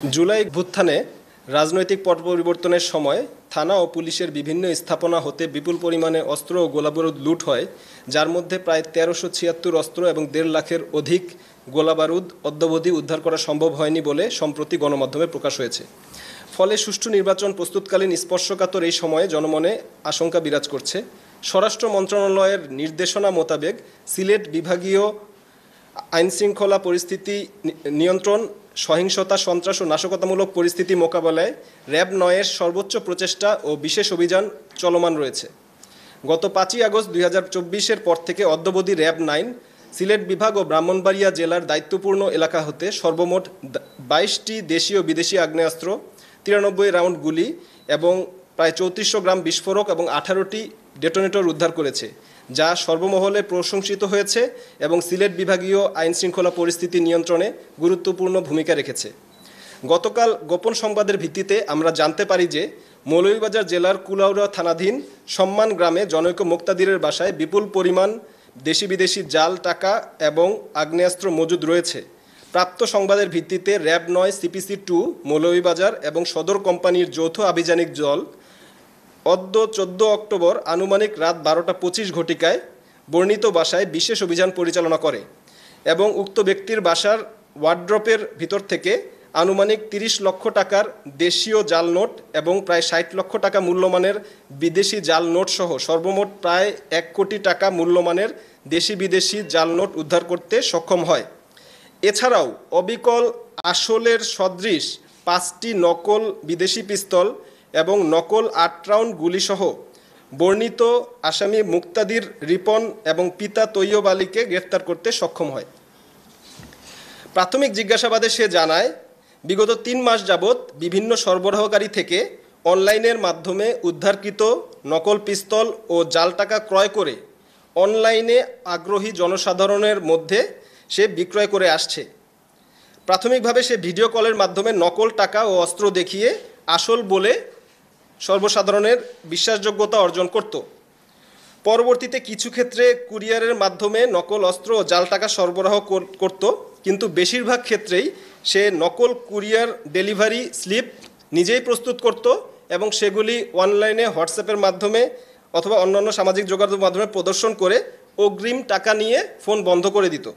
জুলাই অভ্যুত্থানে রাজনৈতিক পট পরিবর্তনের সময় থানা ও পুলিশের বিভিন্ন স্থাপনা হতে বিপুল পরিমাণে অস্ত্র ও গোলাবারুদ লুট হয়, যার মধ্যে প্রায় ১৩৭৬ অস্ত্র এবং ১.৫ লাখের অধিক গোলাবারুদ অদ্যাবধি উদ্ধার করা সম্ভব হয়নি বলে সম্প্রতি গণমাধ্যমে প্রকাশ হয়েছে। ফলে সুষ্ঠু নির্বাচন প্রস্তুতকালীন স্পর্শকাতর এই সময়ে জনমনে আশঙ্কা বিরাজ করছে। স্বরাষ্ট্র মন্ত্রণালয়ের নির্দেশনা মোতাবেক সিলেট বিভাগীয় আইনশৃঙ্খলা পরিস্থিতি নিয়ন্ত্রণ, সহিংসতা, সন্ত্রাস ও নাশকতামূলক পরিস্থিতি মোকাবেলায় র্যাব ৯-এর সর্বোচ্চ প্রচেষ্টা ও বিশেষ অভিযান চলমান রয়েছে। গত ৫ই আগস্ট ২০২৪-এর পর থেকে অদ্যাবধি র্যাব ৯ সিলেট বিভাগ ও ব্রাহ্মণবাড়িয়া জেলার দায়িত্বপূর্ণ এলাকা হতে সর্বমোট ২২টি দেশীয় বিদেশি আগ্নেয়াস্ত্র, ৯৩ রাউন্ড গুলি এবং প্রায় ৩৪০০ গ্রাম বিস্ফোরক এবং ১৮টি ডেটোনেটর উদ্ধার করেছে, যা সর্বমহলে প্রশংসিত হয়েছে এবং সিলেট বিভাগীয় আইনশৃঙ্খলা পরিস্থিতি নিয়ন্ত্রণে গুরুত্বপূর্ণ ভূমিকা রেখেছে। গতকাল গোপন সংবাদের ভিত্তিতে আমরা জানতে পারি যে মৌলভীবাজার জেলার কুলাউড়া থানাধীন সম্মান গ্রামে জনৈক মুক্তাদিরের বাসায় বিপুল পরিমাণ দেশি বিদেশি জাল টাকা এবং আগ্নেয়াস্ত্র মজুদ রয়েছে। প্রাপ্ত সংবাদের ভিত্তিতে র্যাব ৯ সিপিসি 2 মৌলভীবাজার এবং সদর কোম্পানির যৌথ আভিযানিক দল অদ্য ১৪ অক্টোবর আনুমানিক রাত ১২টা ২৫ ঘটিকায় বর্ণিত বাসায় বিশেষ অভিযান পরিচালনা করে এবং উক্ত ব্যক্তির বাসার ওয়ার্ড্রপের ভিতর থেকে আনুমানিক ৩০ লক্ষ টাকার দেশীয় জাল নোট এবং প্রায় ৬০ লক্ষ টাকা মূল্যমানের বিদেশি জাল নোট সহ সর্বমোট প্রায় ১ কোটি টাকা মূল্যমানের দেশি বিদেশি জাল নোট উদ্ধার করতে সক্ষম হয়। এছাড়াও অবিকল আসলের সদৃশ ৫টি নকল বিদেশি পিস্তল এবং নকল ৮ রাউন্ড গুলিসহ বর্ণিত আসামি মুক্তাদির রিপন এবং পিতা তৈয়ব আলীকে গ্রেফতার করতে সক্ষম হয়। প্রাথমিক জিজ্ঞাসাবাদে সে জানায়, বিগত ৩ মাস যাবৎ বিভিন্ন সরবরাহকারী থেকে অনলাইনের মাধ্যমে উদ্ধারকৃত নকল পিস্তল ও জাল টাকা ক্রয় করে অনলাইনে আগ্রহী জনসাধারণের মধ্যে সে বিক্রয় করে আসছে। প্রাথমিকভাবে সে ভিডিও কলের মাধ্যমে নকল টাকা ও অস্ত্র দেখিয়ে আসল বলে সর্বসাধারণের বিশ্বাসযোগ্যতা অর্জন করত। পরবর্তীতে কিছু ক্ষেত্রে কুরিয়ারের মাধ্যমে নকল অস্ত্র ও জাল টাকা সরবরাহ করত, কিন্তু বেশিরভাগ ক্ষেত্রেই সে নকল কুরিয়ার ডেলিভারি স্লিপ নিজেই প্রস্তুত করত এবং সেগুলি অনলাইনে হোয়াটসঅ্যাপের মাধ্যমে অথবা অন্যান্য সামাজিক যোগাযোগের মাধ্যমে প্রদর্শন করে অগ্রিম টাকা নিয়ে ফোন বন্ধ করে দিত।